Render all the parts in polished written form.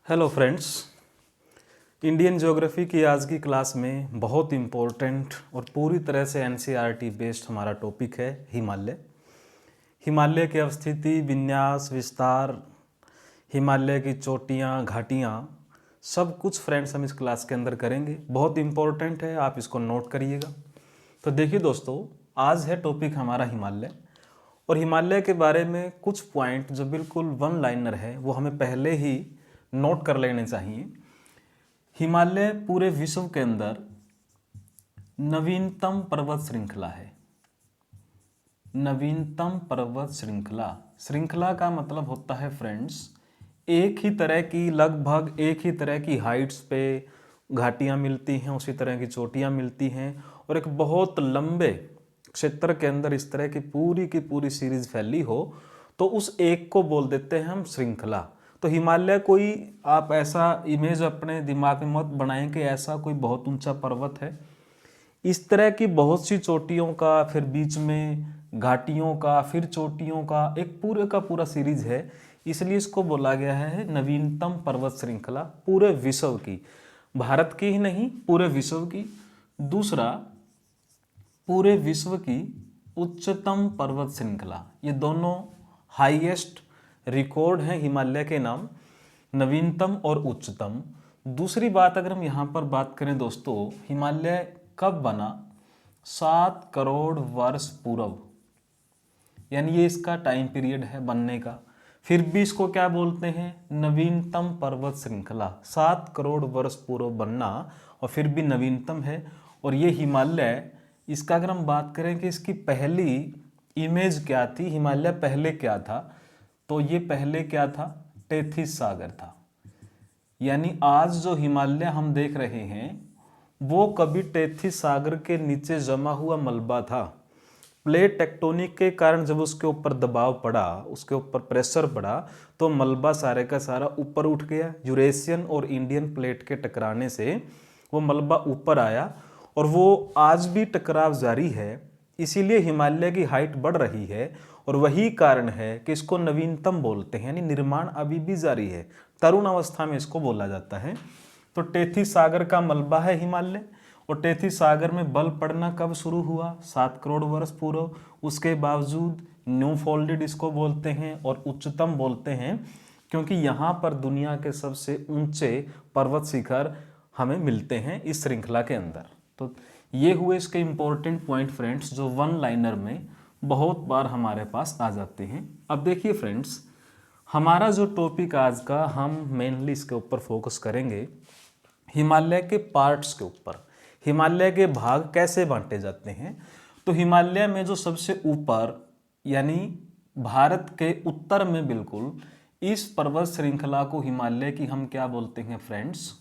Hello friends, Indian geography की आज की क्लास में बहुत इम्पोर्टेंट और पूरी तरह से एनसीईआरटी बेस्ड हमारा टॉपिक है हिमालय। हिमालय की अवस्थिति, विन्यास, विस्तार, हिमालय की चोटियाँ, घाटियाँ, सब कुछ फ्रेंड्स हम इस क्लास के अंदर करेंगे। बहुत इम्पोर्टेंट है, आप इसको नोट करिएगा। तो देखिए दोस्तों, आज है टॉपिक हमारा हिमालय, और हिमालय के बारे में कुछ पॉइंट जो बिल्कुल वन लाइनर है वो हमें पहले ही नोट कर लेने चाहिए। हिमालय पूरे विश्व के अंदर नवीनतम पर्वत श्रृंखला है। नवीनतम पर्वत श्रृंखला, श्रृंखला का मतलब होता है फ्रेंड्स एक ही तरह की, लगभग एक ही तरह की हाइट्स पे घाटियां मिलती हैं, उसी तरह की चोटियां मिलती हैं, और एक बहुत लंबे क्षेत्र के अंदर इस तरह की पूरी सीरीज फैली हो तो उस एक को बोल देते हैं हम श्रृंखला। तो हिमालय कोई आप ऐसा इमेज अपने दिमाग में मत बनाएं कि ऐसा कोई बहुत ऊंचा पर्वत है। इस तरह की बहुत सी चोटियों का, फिर बीच में घाटियों का, फिर चोटियों का एक पूरे का पूरा सीरीज है, इसलिए इसको बोला गया है नवीनतम पर्वत श्रृंखला पूरे विश्व की, भारत की ही नहीं पूरे विश्व की। दूसरा, पूरे विश्व की उच्चतम पर्वत श्रृंखला, ये दोनों हाईएस्ट रिकॉर्ड हैं हिमालय के नाम, नवीनतम और उच्चतम। दूसरी बात, अगर हम यहाँ पर बात करें दोस्तों, हिमालय कब बना? 7 करोड़ वर्ष पूर्व, यानी ये इसका टाइम पीरियड है बनने का। फिर भी इसको क्या बोलते हैं? नवीनतम पर्वत श्रृंखला। 7 करोड़ वर्ष पूर्व बनना और फिर भी नवीनतम है। और ये हिमालय, इसका अगर हम बात करें कि इसकी पहली इमेज क्या थी, हिमालय पहले क्या था, तो ये पहले क्या था? टेथिस सागर था। यानी आज जो हिमालय हम देख रहे हैं वो कभी टेथिस सागर के नीचे जमा हुआ मलबा था। प्लेट टेक्टोनिक के कारण जब उसके ऊपर दबाव पड़ा, उसके ऊपर प्रेशर पड़ा, तो मलबा सारे का सारा ऊपर उठ गया। यूरेशियन और इंडियन प्लेट के टकराने से वो मलबा ऊपर आया और वो आज भी टकराव जारी है। इसीलिए हिमालय की हाइट बढ़ रही है और वही कारण है कि इसको नवीनतम बोलते हैं, यानी निर्माण अभी भी जारी है, तरुण अवस्था में इसको बोला जाता है। तो टेथिस सागर का मलबा है हिमालय, और टेथिस सागर में बल पड़ना कब शुरू हुआ? 7 करोड़ वर्ष पूर्व। उसके बावजूद न्यू फोल्डेड इसको बोलते हैं और उच्चतम बोलते हैं, क्योंकि यहाँ पर दुनिया के सबसे ऊंचे पर्वत शिखर हमें मिलते हैं इस श्रृंखला के अंदर। तो ये हुए इसके इंपॉर्टेंट पॉइंट फ्रेंड्स, जो वन लाइनर में बहुत बार हमारे पास आ जाते हैं। अब देखिए फ्रेंड्स, हमारा जो टॉपिक आज का, हम मेनली इसके ऊपर फोकस करेंगे हिमालय के पार्ट्स के ऊपर। हिमालय के भाग कैसे बांटे जाते हैं? तो हिमालय में जो सबसे ऊपर, यानी भारत के उत्तर में बिल्कुल, इस पर्वत श्रृंखला को हिमालय की हम क्या बोलते हैं फ्रेंड्स?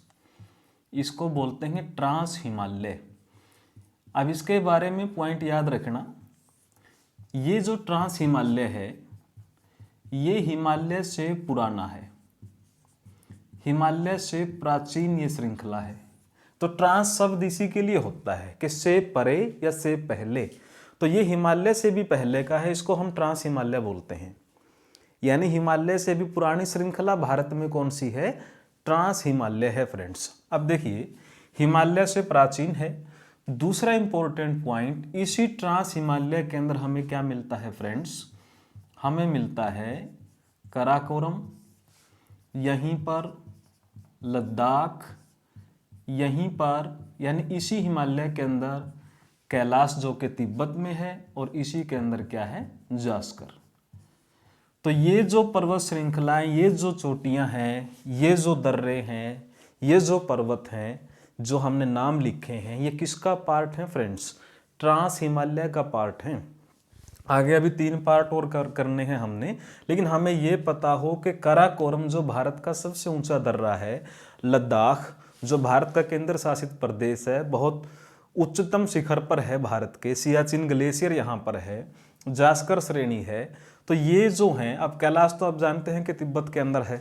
इसको बोलते हैं ट्रांस हिमालय। अब इसके बारे में पॉइंट याद रखना, ये जो ट्रांस हिमालय है ये हिमालय से पुराना है, हिमालय से प्राचीन ये श्रृंखला है। तो ट्रांस शब्द इसी के लिए होता है कि से परे या से पहले। तो ये हिमालय से भी पहले का है, इसको हम ट्रांस हिमालय बोलते हैं। यानी हिमालय से भी पुरानी श्रृंखला भारत में कौन सी है? ट्रांस हिमालय है फ्रेंड्स। अब देखिए, हिमालय से प्राचीन है। दूसरा इंपॉर्टेंट पॉइंट, इसी ट्रांस हिमालय के अंदर हमें क्या मिलता है फ्रेंड्स? हमें मिलता है काराकोरम, यहीं पर लद्दाख, यहीं पर, यानी इसी हिमालय के अंदर कैलाश जो कि तिब्बत में है, और इसी के अंदर क्या है? जास्कर। तो ये जो पर्वत श्रृंखलाएं, ये जो चोटियां हैं, ये जो दर्रे हैं, ये जो पर्वत हैं जो हमने नाम लिखे हैं, ये किसका पार्ट है फ्रेंड्स? ट्रांस हिमालय का पार्ट है। आगे अभी 3 पार्ट और करने हैं हमने, लेकिन हमें ये पता हो कि काराकोरम जो भारत का सबसे ऊंचा दर्रा है, लद्दाख जो भारत का केंद्र शासित प्रदेश है, बहुत उच्चतम शिखर पर है भारत के, सियाचिन ग्लेशियर यहाँ पर है, जास्कर श्रेणी है। तो ये जो हैं, अब कैलाश तो आप जानते हैं कि तिब्बत के अंदर है,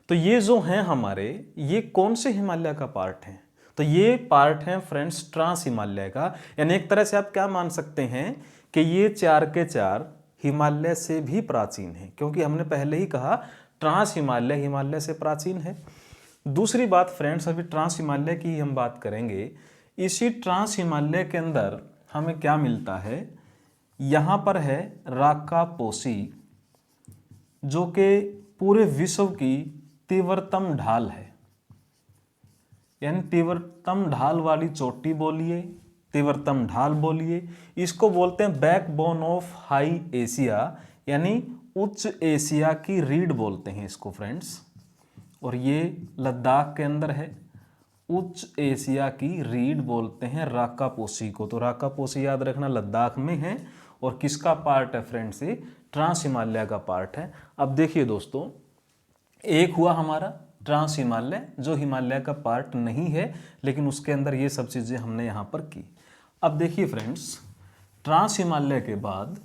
तो ये जो हैं हमारे, ये कौन से हिमालय का पार्ट हैं? तो ये पार्ट हैं फ्रेंड्स ट्रांस हिमालय का। यानी एक तरह से आप क्या मान सकते हैं कि ये 4 के 4 हिमालय से भी प्राचीन है, क्योंकि हमने पहले ही कहा ट्रांस हिमालय हिमालय से प्राचीन है। दूसरी बात फ्रेंड्स, अभी ट्रांस हिमालय की हम बात करेंगे। इसी ट्रांस हिमालय के अंदर हमें क्या मिलता है, यहाँ पर है राकापोसी, जो कि पूरे विश्व की तीव्रतम ढाल है, यानी तीव्रतम ढाल वाली चोटी बोलिए, तीव्रतम ढाल बोलिए। इसको बोलते हैं बैकबोन ऑफ हाई एशिया, यानी उच्च एशिया की रीढ़ बोलते हैं इसको फ्रेंड्स। और ये लद्दाख के अंदर है, उच्च एशिया की रीढ़ बोलते हैं राकापोसी को। तो राकापोसी याद रखना लद्दाख में है, और किसका पार्ट है फ्रेंड्स, ये ट्रांस हिमालय का पार्ट है। अब देखिए दोस्तों, एक हुआ हमारा ट्रांस हिमालय जो हिमालय का पार्ट नहीं है, लेकिन उसके अंदर ये सब चीज़ें हमने यहाँ पर की। अब देखिए फ्रेंड्स, ट्रांस हिमालय के बाद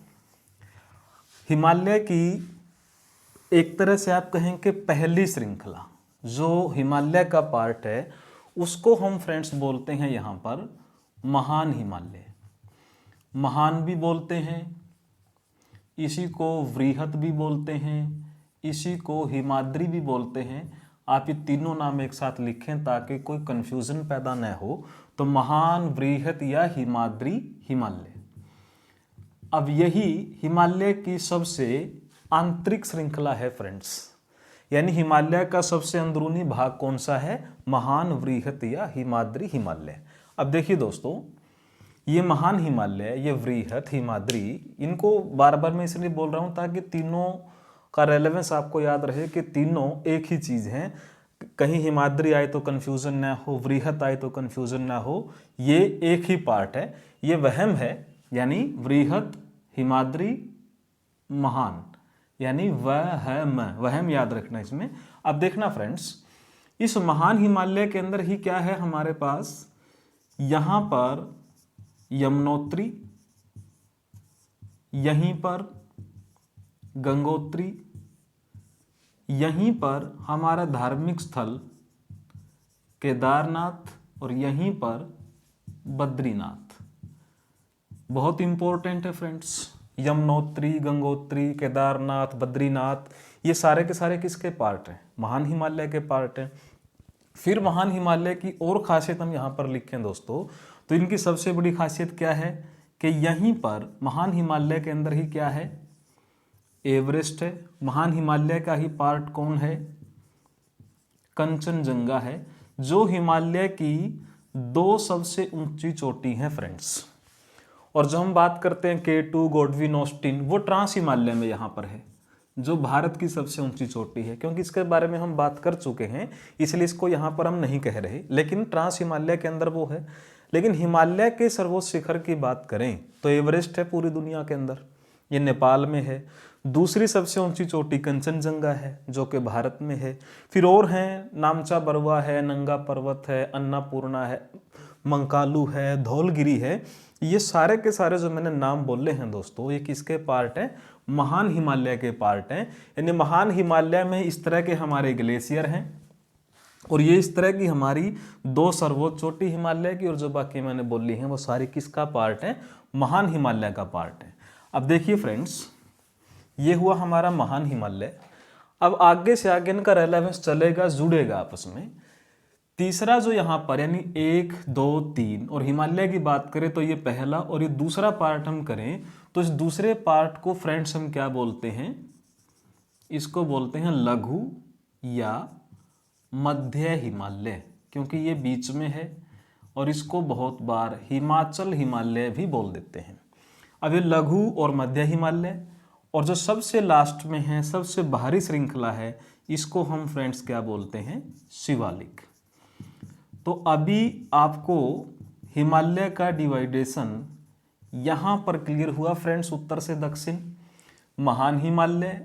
हिमालय की एक तरह से आप कहें कि पहली श्रृंखला जो हिमालय का पार्ट है, उसको हम फ्रेंड्स बोलते हैं यहाँ पर महान हिमालय। महान भी बोलते हैं, इसी को वृहत भी बोलते हैं, इसी को हिमाद्री भी बोलते हैं। आप ये तीनों नाम एक साथ लिखें ताकि कोई कंफ्यूजन पैदा न हो। तो महान, वृहत या हिमाद्री हिमालय। अब यही हिमालय की सबसे आंतरिक श्रृंखला है फ्रेंड्स, यानी हिमालय का सबसे अंदरूनी भाग कौन सा है, महान, वृहत या हिमाद्री हिमालय। अब देखिए दोस्तों, ये महान हिमालय, ये वृहत, हिमाद्री, इनको बार बार मैं इसलिए बोल रहा हूँ ताकि तीनों का रेलेवेंस आपको याद रहे कि तीनों एक ही चीज़ हैं। कहीं हिमाद्री आए तो कन्फ्यूज़न ना हो, वृहत आए तो कन्फ्यूज़न ना हो, ये एक ही पार्ट है। ये वहम है, यानी वृहत, हिमाद्री, महान, यानी वहम, वहम याद रखना इसमें। अब देखना फ्रेंड्स, इस महान हिमालय के अंदर ही क्या है हमारे पास, यहाँ पर यमुनोत्री, यहीं पर गंगोत्री, यहीं पर हमारा धार्मिक स्थल केदारनाथ, और यहीं पर बद्रीनाथ। बहुत इंपॉर्टेंट है फ्रेंड्स, यमुनोत्री, गंगोत्री, केदारनाथ, बद्रीनाथ, ये सारे के सारे किसके पार्ट हैं, महान हिमालय के पार्ट हैं। फिर महान हिमालय की और खासियत हम यहाँ पर लिखें दोस्तों, तो इनकी सबसे बड़ी खासियत क्या है कि यहीं पर महान हिमालय के अंदर ही क्या है, एवरेस्ट है। महान हिमालय का ही पार्ट कौन है, कंचनजंगा है, जो हिमालय की दो सबसे ऊंची चोटी है फ्रेंड्स। और जो हम बात करते हैं K2, गोडविन ऑस्टिन, वो ट्रांस हिमालय में यहाँ पर है, जो भारत की सबसे ऊंची चोटी है। क्योंकि इसके बारे में हम बात कर चुके हैं, इसलिए इसको यहाँ पर हम नहीं कह रहे, लेकिन ट्रांस हिमालय के अंदर वो है। लेकिन हिमालय के सर्वोच्च शिखर की बात करें तो एवरेस्ट है पूरी दुनिया के अंदर, ये नेपाल में है। दूसरी सबसे ऊंची चोटी कंचनजंगा है, जो कि भारत में है। फिर और हैं, नामचा बरवा है, नंगा पर्वत है, अन्नापूर्णा है, मंकालू है, धौलगिरी है। ये सारे के सारे जो मैंने नाम बोले हैं दोस्तों, ये किसके पार्ट हैं, महान हिमालय के पार्ट हैं। यानी महान हिमालय में इस तरह के हमारे ग्लेशियर हैं, और ये इस तरह की हमारी दो सर्वोच्च चोटी हिमालय की, और जो बाकी मैंने बोली हैं वो सारी किसका पार्ट है, महान हिमालय का पार्ट है। अब देखिए फ्रेंड्स, ये हुआ हमारा महान हिमालय। अब आगे से आगे इनका रेलेवेंस चलेगा, जुड़ेगा आपस में। तीसरा जो यहाँ पर, यानी 1, 2, 3, और हिमालय की बात करें तो ये पहला, और ये दूसरा पार्ट हम करें तो इस दूसरे पार्ट को फ्रेंड्स हम क्या बोलते हैं, इसको बोलते हैं लघु या मध्य हिमालय, क्योंकि ये बीच में है। और इसको बहुत बार हिमाचल हिमालय भी बोल देते हैं। अब ये लघु और मध्य हिमालय, और जो सबसे लास्ट में है, सबसे बाहरी श्रृंखला है, इसको हम फ्रेंड्स क्या बोलते हैं, शिवालिक। तो अभी आपको हिमालय का डिवाइडेशन यहाँ पर क्लियर हुआ फ्रेंड्स, उत्तर से दक्षिण, महान हिमालय,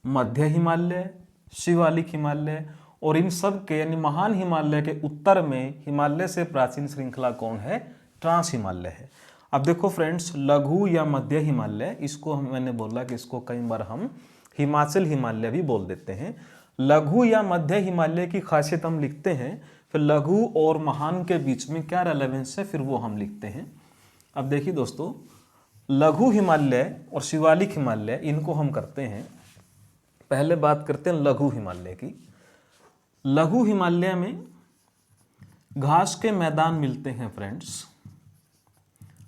मध्य हिमालय, शिवालिक हिमालय। और इन सब के, यानी महान हिमालय के उत्तर में हिमालय से प्राचीन श्रृंखला कौन है, ट्रांस हिमालय है। अब देखो फ्रेंड्स, लघु या मध्य हिमालय, इसको मैंने बोला कि इसको कई बार हम हिमाचल हिमालय भी बोल देते हैं। लघु या मध्य हिमालय की खासियत हम लिखते हैं, फिर लघु और महान के बीच में क्या रेलेवेंस है, फिर वो हम लिखते हैं। अब देखिए दोस्तों, लघु हिमालय और शिवालिक हिमालय, इनको हम करते हैं। पहले बात करते हैं लघु हिमालय की। लघु हिमालय में घास के मैदान मिलते हैं फ्रेंड्स।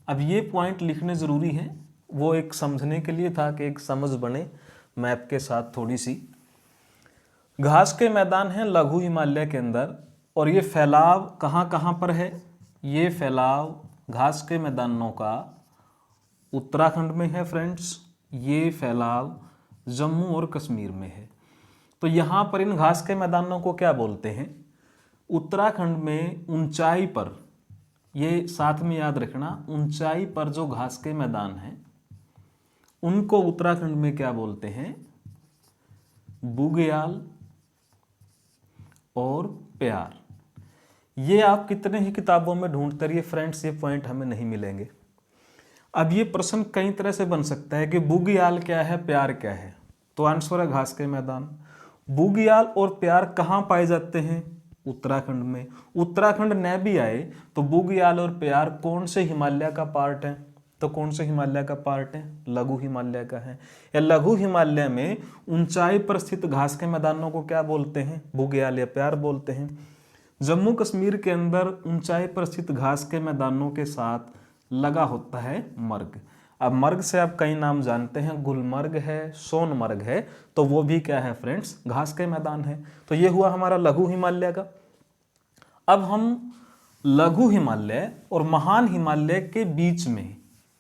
अब ये पॉइंट लिखने ज़रूरी है, वो एक समझने के लिए था कि एक समझ बने मैप के साथ थोड़ी सी। घास के मैदान हैं लघु हिमालय के अंदर, और ये फैलाव कहाँ कहाँ पर है? ये फैलाव घास के मैदानों का उत्तराखंड में है फ्रेंड्स, ये फैलाव जम्मू और कश्मीर में है। तो यहाँ पर इन घास के मैदानों को क्या बोलते हैं? उत्तराखंड में ऊंचाई पर, ये साथ में याद रखना, ऊंचाई पर जो घास के मैदान हैं उनको उत्तराखंड में क्या बोलते हैं? बुग्याल और प्यार। ये आप कितने ही किताबों में ढूंढते रहिए फ्रेंड्स, ये पॉइंट हमें नहीं मिलेंगे। अब ये प्रश्न कई तरह से बन सकता है कि बुग्याल क्या है, प्यार क्या है? तो आंसर है घास के मैदान। बुग्याल और प्यार कहाँ पाए जाते हैं? उत्तराखंड में। उत्तराखंड न भी आए तो बुग्याल और प्यार कौन से हिमालय का पार्ट है? तो कौन से हिमालय का पार्ट है? लघु हिमालय का है। या लघु हिमालय में ऊंचाई पर स्थित घास के मैदानों को क्या बोलते हैं? बुग्याल या प्यार बोलते हैं। जम्मू कश्मीर के अंदर ऊंचाई पर स्थित घास के मैदानों के साथ लगा होता है मर्ग। अब मर्ग से आप कई नाम जानते हैं, गुलमर्ग है, सोनमर्ग है, तो वो भी क्या है फ्रेंड्स? घास के मैदान है। तो ये हुआ हमारा लघु हिमालय का। अब हम लघु हिमालय और महान हिमालय के बीच में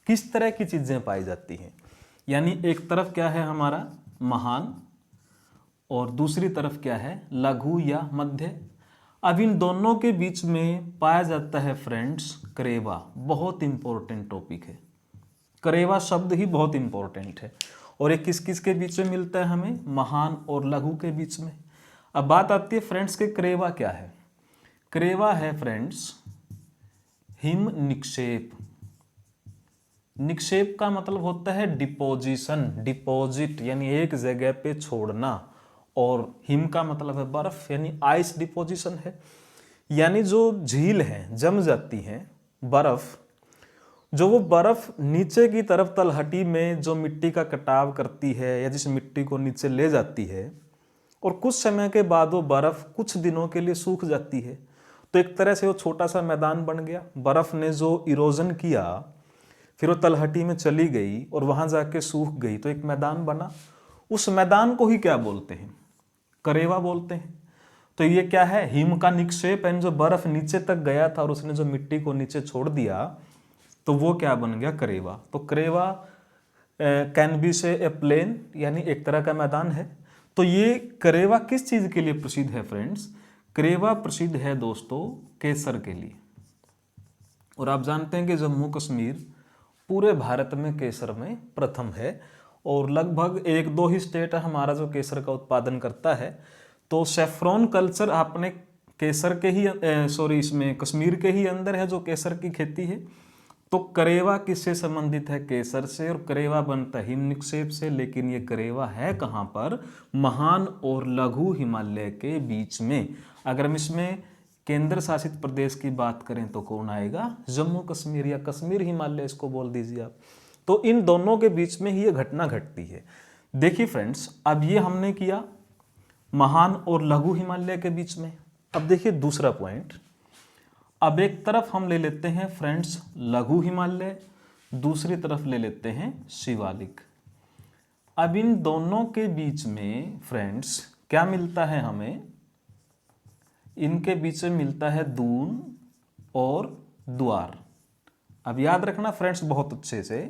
किस तरह की चीजें पाई जाती हैं? यानी एक तरफ क्या है हमारा महान और दूसरी तरफ क्या है लघु या मध्य। अब इन दोनों के बीच में पाया जाता है फ्रेंड्स करेवा। बहुत इंपॉर्टेंट टॉपिक है, करेवा शब्द ही बहुत इंपॉर्टेंट है। और ये किस किस के बीच में मिलता है हमें? महान और लघु के बीच में। अब बात आती है फ्रेंड्स के करेवा क्या है? करेवा है फ्रेंड्स हिम निक्षेप। निक्षेप का मतलब होता है डिपोजिशन, डिपॉजिट यानी एक जगह पे छोड़ना। और हिम का मतलब है बर्फ, यानी आइस डिपोजिशन है। यानी जो झील है जम जाती है बर्फ, जो वो बर्फ नीचे की तरफ तलहटी में जो मिट्टी का कटाव करती है या जिस मिट्टी को नीचे ले जाती है, और कुछ समय के बाद वो बर्फ कुछ दिनों के लिए सूख जाती है। तो एक तरह से वो छोटा सा मैदान बन गया। बर्फ ने जो इरोजन किया फिर वो तलहटी में चली गई और वहां जाके सूख गई, तो एक मैदान बना। उस मैदान को ही क्या बोलते हैं? करेवा बोलते हैं। तो ये क्या है? हिम का निक्षेप, यानी जो बर्फ नीचे तक गया था और उसने जो मिट्टी को नीचे छोड़ दिया, तो वो क्या बन गया? करेवा। तो करेवा कैन बी से ए प्लेन, यानी एक तरह का मैदान है। तो ये करेवा किस चीज के लिए प्रसिद्ध है फ्रेंड्स? करेवा प्रसिद्ध है दोस्तों केसर के लिए। और आप जानते हैं कि जम्मू कश्मीर पूरे भारत में केसर में प्रथम है, और लगभग एक दो ही स्टेट है हमारा जो केसर का उत्पादन करता है। तो सेफ्रॉन कल्चर आपने केसर के ही इसमें कश्मीर के ही अंदर है जो केसर की खेती है। तो करेवा किससे संबंधित है? केसर से। और करेवा बनता है हिम निक्षेप से। लेकिन ये करेवा है कहाँ पर? महान और लघु हिमालय के बीच में। अगर हम इसमें केंद्र शासित प्रदेश की बात करें तो कौन आएगा? जम्मू कश्मीर या कश्मीर हिमालय इसको बोल दीजिए आप। तो इन दोनों के बीच में ही ये घटना घटती है। देखिए फ्रेंड्स, अब ये हमने किया महान और लघु हिमालय के बीच में। अब देखिए दूसरा पॉइंट। अब एक तरफ हम ले लेते हैं फ्रेंड्स लघु हिमालय, दूसरी तरफ ले लेते हैं शिवालिक। अब इन दोनों के बीच में फ्रेंड्स क्या मिलता है हमें? इनके बीच में मिलता है दून और द्वार। अब याद रखना फ्रेंड्स बहुत अच्छे से,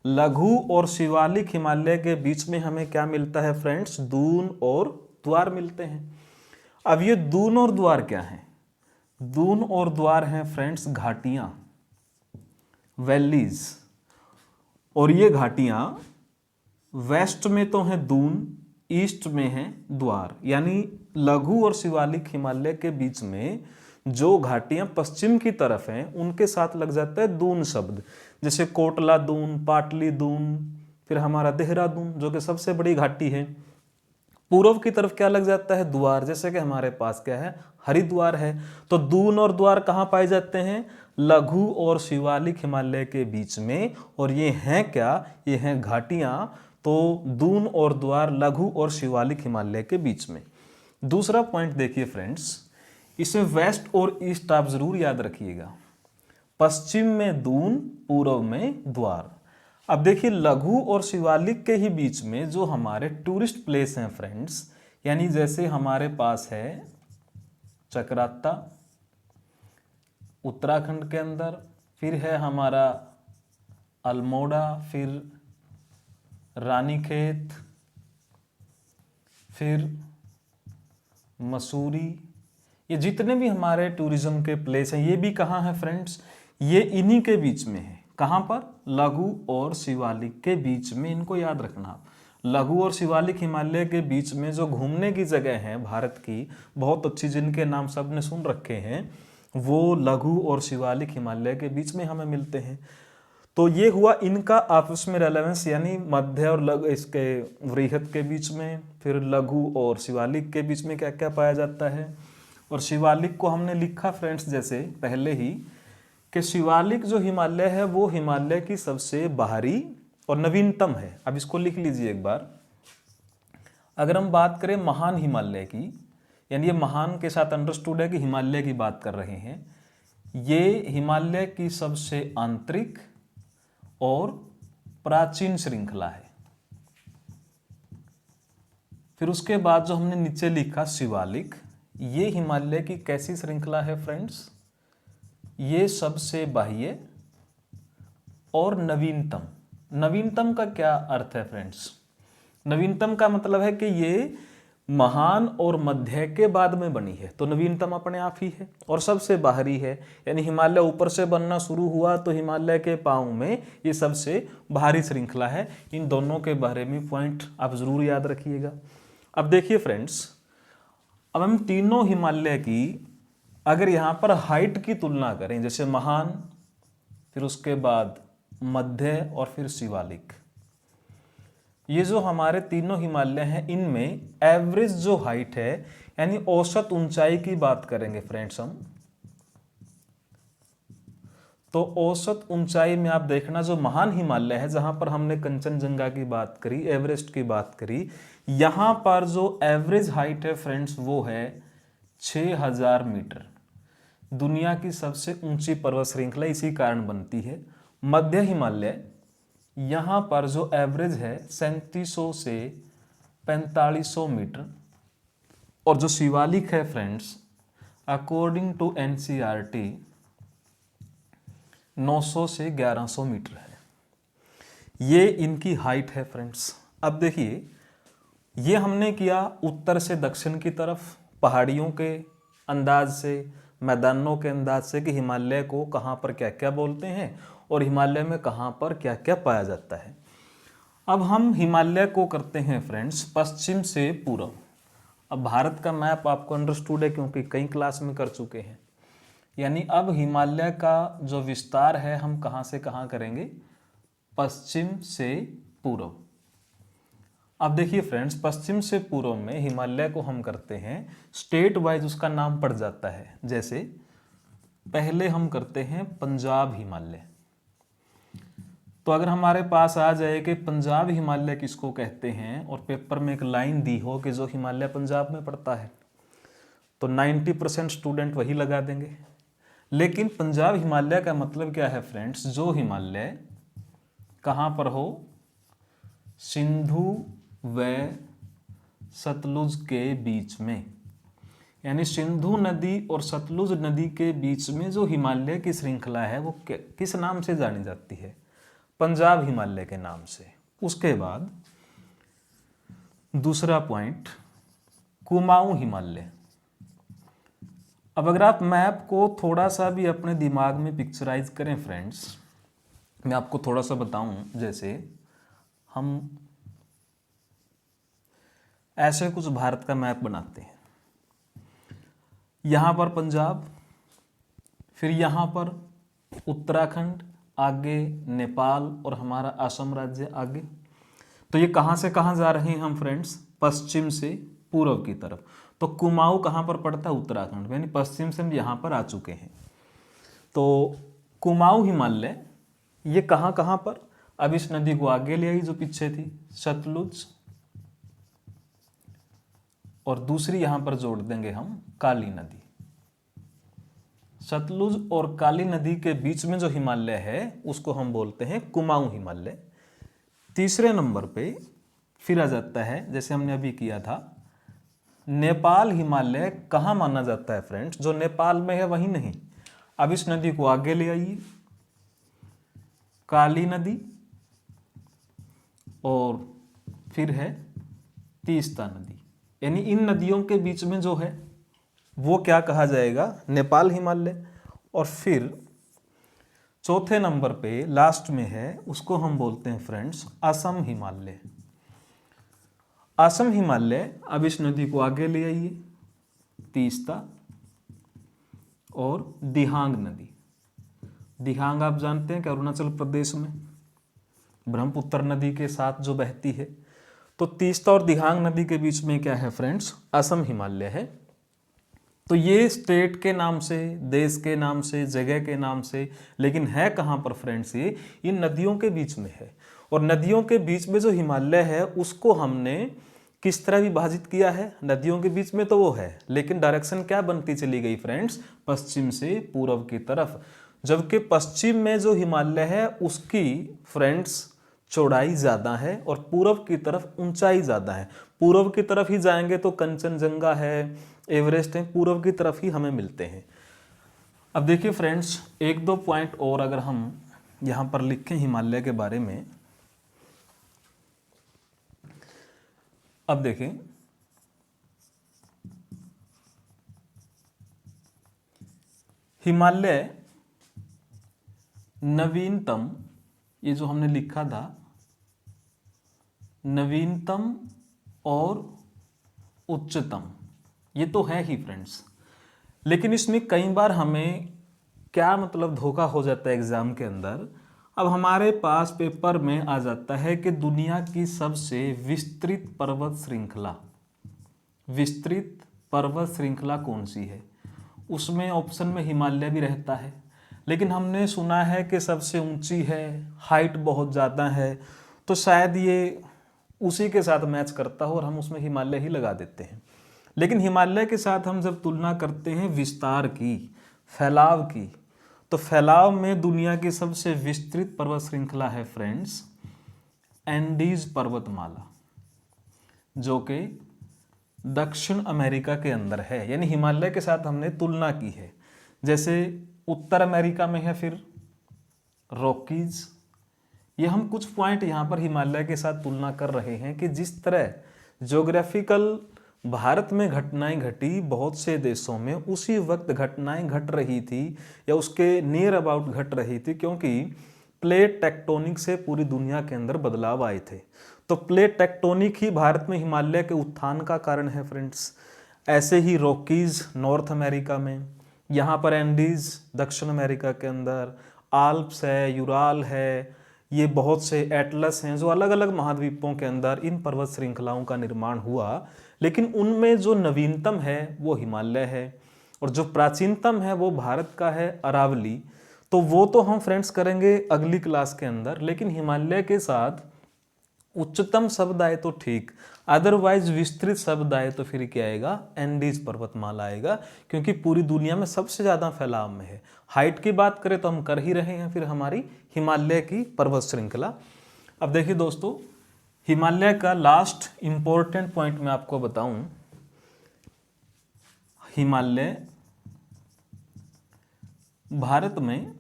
लघु और शिवालिक हिमालय के बीच में हमें क्या मिलता है फ्रेंड्स? दून और द्वार मिलते हैं। अब ये दून और द्वार क्या है? दून और द्वार हैं फ्रेंड्स घाटियां, वैलीज। और ये घाटियां वेस्ट में तो है दून, ईस्ट में है द्वार। यानी लघु और शिवालिक हिमालय के बीच में जो घाटियां पश्चिम की तरफ हैं उनके साथ लग जाता है दून शब्द। जैसे कोटला दून, पाटली दून, फिर हमारा देहरादून जो कि सबसे बड़ी घाटी है। पूर्व की तरफ क्या लग जाता है? द्वार। जैसे कि हमारे पास क्या है? हरिद्वार है। तो दून और द्वार कहाँ पाए जाते हैं? लघु और शिवालिक हिमालय के बीच में। और ये हैं क्या, ये हैं घाटियां। तो दून और द्वार लघु और शिवालिक हिमालय के बीच में। दूसरा पॉइंट देखिए फ्रेंड्स, इसमें वेस्ट और ईस्ट आप जरूर याद रखिएगा। पश्चिम में दून, पूर्व में द्वार। अब देखिए लघु और शिवालिक के ही बीच में जो हमारे टूरिस्ट प्लेस हैं फ्रेंड्स, यानी जैसे हमारे पास है चक्राता उत्तराखंड के अंदर, फिर है हमारा अल्मोड़ा, फिर रानीखेत, फिर मसूरी, ये जितने भी हमारे टूरिज्म के प्लेस हैं ये भी कहाँ हैं फ्रेंड्स, ये इन्हीं के बीच में है। कहाँ पर, लघु और शिवालिक के बीच में। इनको याद रखना, लघु और शिवालिक हिमालय के बीच में जो घूमने की जगह है भारत की बहुत अच्छी, जिनके नाम सबने सुन रखे हैं, वो लघु और शिवालिक हिमालय के बीच में हमें मिलते हैं। तो ये हुआ इनका आपस में रेलेवेंस, यानी मध्य और लघु इसके वृहत के बीच में, फिर लघु और शिवालिक के बीच में क्या क्या पाया जाता है। और शिवालिक को हमने लिखा फ्रेंड्स जैसे पहले ही कि शिवालिक जो हिमालय है वो हिमालय की सबसे बाहरी और नवीनतम है। अब इसको लिख लीजिए एक बार। अगर हम बात करें महान हिमालय की, यानी ये महान के साथ अंडरस्टूड है कि हिमालय की बात कर रहे हैं, ये हिमालय की सबसे आंतरिक और प्राचीन श्रृंखला है। फिर उसके बाद जो हमने नीचे लिखा शिवालिक, ये हिमालय की कैसी श्रृंखला है फ्रेंड्स, ये सबसे बाह्य और नवीनतम। नवीनतम का क्या अर्थ है फ्रेंड्स, नवीनतम का मतलब है कि ये महान और मध्य के बाद में बनी है, तो नवीनतम अपने आप ही है, और सबसे बाहरी है, यानी हिमालय ऊपर से बनना शुरू हुआ तो हिमालय के पांव में ये सबसे बाहरी श्रृंखला है। इन दोनों के बारे में पॉइंट आप जरूर याद रखिएगा। अब देखिए फ्रेंड्स, अब हम तीनों हिमालय की अगर यहाँ पर हाइट की तुलना करें, जैसे महान, फिर उसके बाद मध्य और फिर शिवालिक, ये जो हमारे तीनों हिमालय हैं इनमें एवरेज जो हाइट है यानी औसत ऊंचाई की बात करेंगे फ्रेंड्स हम, तो औसत ऊंचाई में आप देखना जो महान हिमालय है जहां पर हमने कंचनजंगा की बात करी, एवरेस्ट की बात करी, यहां पर जो एवरेज हाइट है फ्रेंड्स वो है 6000 मीटर। दुनिया की सबसे ऊंची पर्वत श्रृंखला इसी कारण बनती है। मध्य हिमालय यहाँ पर जो एवरेज है 3700 से 4500 मीटर, और जो शिवालिक है फ्रेंड्स अकॉर्डिंग टू एनसीईआरटी 900 से 1100 मीटर है। ये इनकी हाइट है फ्रेंड्स। अब देखिए ये हमने किया उत्तर से दक्षिण की तरफ पहाड़ियों के अंदाज से, मैदानों के अंदाज से कि हिमालय को कहाँ पर क्या क्या बोलते हैं और हिमालय में कहाँ पर क्या क्या पाया जाता है। अब हम हिमालय को करते हैं फ्रेंड्स पश्चिम से पूर्व। अब भारत का मैप आपको अंडरस्टूड है क्योंकि कई क्लास में कर चुके हैं, यानी अब हिमालय का जो विस्तार है हम कहाँ से कहाँ करेंगे, पश्चिम से पूर्व। अब देखिए फ्रेंड्स पश्चिम से पूर्व में हिमालय को हम करते हैं स्टेट वाइज, उसका नाम पड़ जाता है। जैसे पहले हम करते हैं पंजाब हिमालय, तो अगर हमारे पास आ जाए कि पंजाब हिमालय किसको कहते हैं और पेपर में एक लाइन दी हो कि जो हिमालय पंजाब में पड़ता है, तो 90% स्टूडेंट वही लगा देंगे। लेकिन पंजाब हिमालय का मतलब क्या है फ्रेंड्स, जो हिमालय कहाँ पर हो, सिंधु व सतलुज के बीच में, यानी सिंधु नदी और सतलुज नदी के बीच में जो हिमालय की श्रृंखला है वो किस नाम से जानी जाती है, पंजाब हिमालय के नाम से। उसके बाद दूसरा पॉइंट कुमाऊं हिमालय। अब अगर आप मैप को थोड़ा सा भी अपने दिमाग में पिक्चराइज करें फ्रेंड्स, मैं आपको थोड़ा सा बताऊं, जैसे हम ऐसे कुछ भारत का मैप बनाते हैं, यहाँ पर पंजाब, फिर यहाँ पर उत्तराखंड, आगे नेपाल और हमारा असम राज्य आगे। तो ये कहाँ से कहाँ जा रहे हैं हम फ्रेंड्स, पश्चिम से पूर्व की तरफ। तो कुमाऊं कहाँ पर पड़ता है, उत्तराखंड, यानी पश्चिम से हम यहाँ पर आ चुके हैं। तो कुमाऊं हिमालय, ये कहाँ कहाँ पर, अब इस नदी को आगे ले आई जो पीछे थी, सतलुज, और दूसरी यहां पर जोड़ देंगे हम काली नदी। सतलुज और काली नदी के बीच में जो हिमालय है उसको हम बोलते हैं कुमाऊं हिमालय। तीसरे नंबर पे फिर आ जाता है, जैसे हमने अभी किया था, नेपाल हिमालय कहाँ माना जाता है फ्रेंड्स, जो नेपाल में है वही नहीं। अब इस नदी को आगे ले आइए, काली नदी और फिर है तीस्ता नदी, यानी इन नदियों के बीच में जो है वो क्या कहा जाएगा, नेपाल हिमालय। और फिर चौथे नंबर पे लास्ट में है, उसको हम बोलते हैं फ्रेंड्स असम हिमालय। असम हिमालय, अब इस नदी को आगे ले आइए, तीस्ता और दिहांग नदी। दिहांग आप जानते हैं कि अरुणाचल प्रदेश में ब्रह्मपुत्र नदी के साथ जो बहती है, तो तीस्ता और दिहांग नदी के बीच में क्या है फ्रेंड्स, असम हिमालय है। तो ये स्टेट के नाम से, देश के नाम से, जगह के नाम से, लेकिन है कहाँ पर फ्रेंड्स, ये इन नदियों के बीच में है। और नदियों के बीच में जो हिमालय है उसको हमने किस तरह विभाजित किया है, नदियों के बीच में तो वो है, लेकिन डायरेक्शन क्या बनती चली गई फ्रेंड्स, पश्चिम से पूर्व की तरफ। जबकि पश्चिम में जो हिमालय है उसकी फ्रेंड्स चौड़ाई ज़्यादा है और पूर्व की तरफ ऊंचाई ज़्यादा है। पूर्व की तरफ ही जाएंगे तो कंचनजंगा है, एवरेस्ट है, पूर्व की तरफ ही हमें मिलते हैं। अब देखिए फ्रेंड्स, एक दो पॉइंट और अगर हम यहाँ पर लिखें हिमालय के बारे में। अब देखें, हिमालय नवीनतम, ये जो हमने लिखा था नवीनतम और उच्चतम, ये तो है ही फ्रेंड्स, लेकिन इसमें कई बार हमें क्या मतलब धोखा हो जाता है एग्जाम के अंदर। अब हमारे पास पेपर में आ जाता है कि दुनिया की सबसे विस्तृत पर्वत श्रृंखला, विस्तृत पर्वत श्रृंखला कौन सी है, उसमें ऑप्शन में हिमालय भी रहता है, लेकिन हमने सुना है कि सबसे ऊंची है, हाइट बहुत ज़्यादा है, तो शायद ये उसी के साथ मैच करता हो और हम उसमें हिमालय ही लगा देते हैं। लेकिन हिमालय के साथ हम जब तुलना करते हैं विस्तार की, फैलाव की, तो फैलाव में दुनिया की सबसे विस्तृत पर्वत श्रृंखला है फ्रेंड्स एंडीज पर्वतमाला, जो कि दक्षिण अमेरिका के अंदर है। यानी हिमालय के साथ हमने तुलना की है। जैसे उत्तर अमेरिका में है फिर रॉकीज। ये हम कुछ पॉइंट यहाँ पर हिमालय के साथ तुलना कर रहे हैं कि जिस तरह ज्योग्राफिकल भारत में घटनाएं घटी, बहुत से देशों में उसी वक्त घटनाएं घट रही थी या उसके नियर अबाउट घट रही थी, क्योंकि प्लेट टेक्टोनिक से पूरी दुनिया के अंदर बदलाव आए थे। तो प्लेट टेक्टोनिक ही भारत में हिमालय के उत्थान का कारण है फ्रेंड्स। ऐसे ही रॉकीज नॉर्थ अमेरिका में, यहाँ पर एंडीज दक्षिण अमेरिका के अंदर, आल्प्स है, यूराल है, ये बहुत से एटलस हैं जो अलग अलग महाद्वीपों के अंदर इन पर्वत श्रृंखलाओं का निर्माण हुआ। लेकिन उनमें जो नवीनतम है वो हिमालय है और जो प्राचीनतम है वो भारत का है अरावली। तो वो तो हम फ्रेंड्स करेंगे अगली क्लास के अंदर, लेकिन हिमालय के साथ उच्चतम शब्द आए तो ठीक, अदरवाइज विस्तृत शब्द आए तो फिर क्या आएगा, एंडीज पर्वतमाला आएगा, क्योंकि पूरी दुनिया में सबसे ज्यादा फैलाव में है। हाइट की बात करें तो हम कर ही रहे हैं, फिर हमारी हिमालय की पर्वत श्रृंखला। अब देखिए दोस्तों, हिमालय का लास्ट इंपॉर्टेंट पॉइंट मैं आपको बताऊं, हिमालय भारत में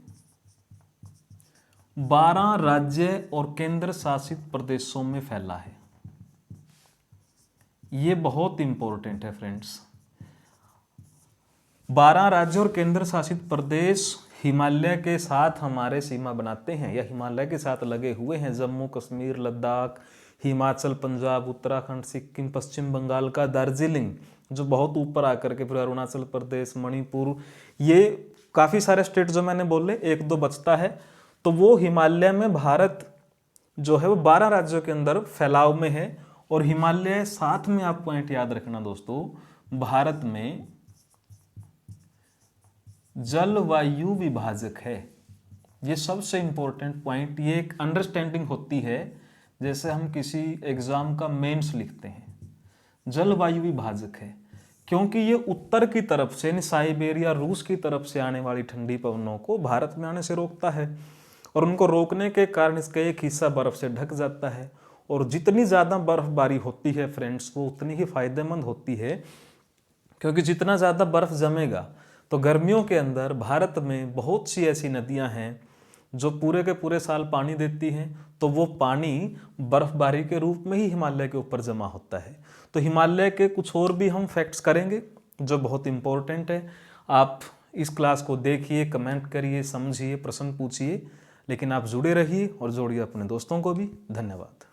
12 राज्य और केंद्र शासित प्रदेशों में फैला है। ये बहुत इंपॉर्टेंट है फ्रेंड्स। 12 राज्य और केंद्र शासित प्रदेश हिमालय के साथ हमारे सीमा बनाते हैं या हिमालय के साथ लगे हुए हैं। जम्मू कश्मीर, लद्दाख, हिमाचल, पंजाब, उत्तराखंड, सिक्किम, पश्चिम बंगाल का दार्जिलिंग जो बहुत ऊपर आकर के फिर अरुणाचल प्रदेश, मणिपुर, ये काफ़ी सारे स्टेट जो मैंने बोले, एक दो बचता है, तो वो हिमालय में भारत जो है वो 12 राज्यों के अंदर फैलाव में है। और हिमालय साथ में आप पॉइंट याद रखना दोस्तों, भारत में जलवायु विभाजक है। ये सबसे इम्पोर्टेंट पॉइंट, ये एक अंडरस्टैंडिंग होती है। जैसे हम किसी एग्ज़ाम का मेंस लिखते हैं, जलवायु विभाजक है, क्योंकि ये उत्तर की तरफ से, यानी साइबेरिया रूस की तरफ से आने वाली ठंडी पवनों को भारत में आने से रोकता है, और उनको रोकने के कारण इसका एक हिस्सा बर्फ़ से ढक जाता है। और जितनी ज़्यादा बर्फ़बारी होती है फ्रेंड्स, वो उतनी ही फायदेमंद होती है, क्योंकि जितना ज़्यादा बर्फ़ जमेगा तो गर्मियों के अंदर भारत में बहुत सी ऐसी नदियां हैं जो पूरे के पूरे साल पानी देती हैं, तो वो पानी बर्फ़बारी के रूप में ही हिमालय के ऊपर जमा होता है। तो हिमालय के कुछ और भी हम फैक्ट्स करेंगे जो बहुत इम्पोर्टेंट है। आप इस क्लास को देखिए, कमेंट करिए, समझिए, प्रश्न पूछिए, लेकिन आप जुड़े रहिए और जोड़िए अपने दोस्तों को भी। धन्यवाद।